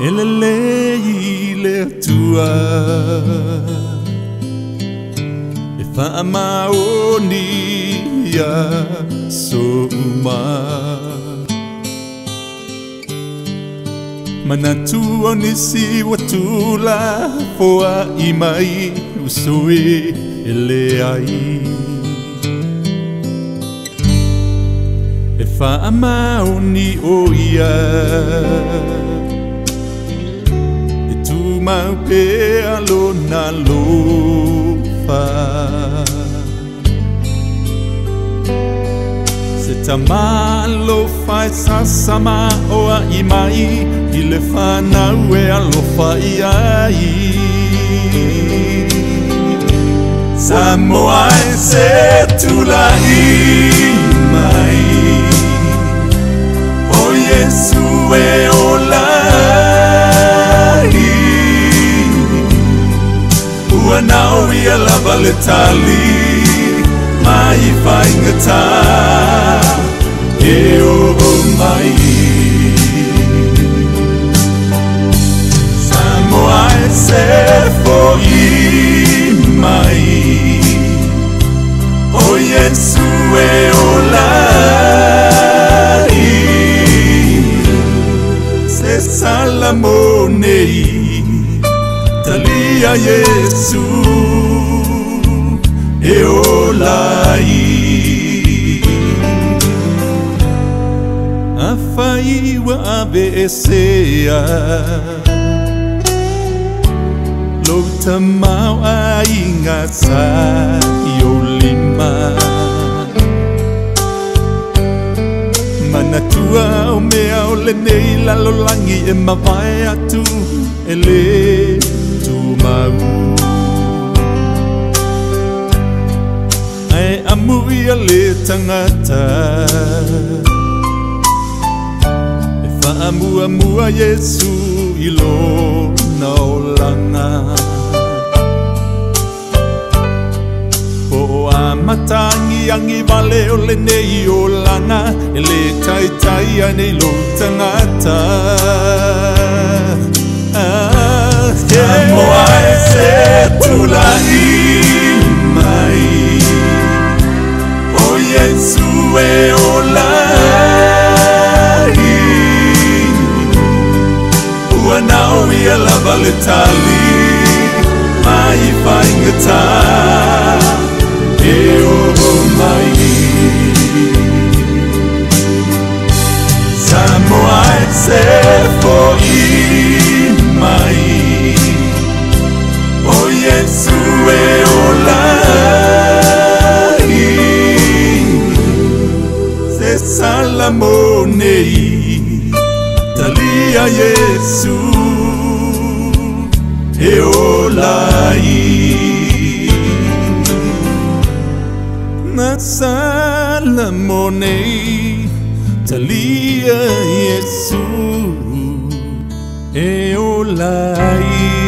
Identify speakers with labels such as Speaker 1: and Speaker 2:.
Speaker 1: Elelei le tua E whaamaoni ia souma Manatua nisi watula Foa imai usui ele ai E whaamaoni o ia E tu mau pe alo na lofa Se tama lofa e sasama oa imai I le whanau e alofa i ai Samoa e se tula i mai O Yesu e o lai Ua nao i a lava le tali Mai whaingata e o mai Samoa e se fo i mai O Yesu e o lai Se salamonei Talia Yesu e o lai A whai wa ave e sea Lo tamau a inga sa i o lima Manatua o mea o le nei lalolangi e mawai atu e le tu mau Ai amui a le tangata E whaamua mua Yesu i lo na o langa O a matangi angi vale o le nei o langa E le tai tai a nei lo tangata Samoa e se tula i mai O Yesu e o lai Ua nao i a lava le tali Mai whaingata e o mai Samoa e se fo i mai O Yesu e o lai Se salamonei Talia Yesu e o lai Na salamonei Talia Yesu e o lai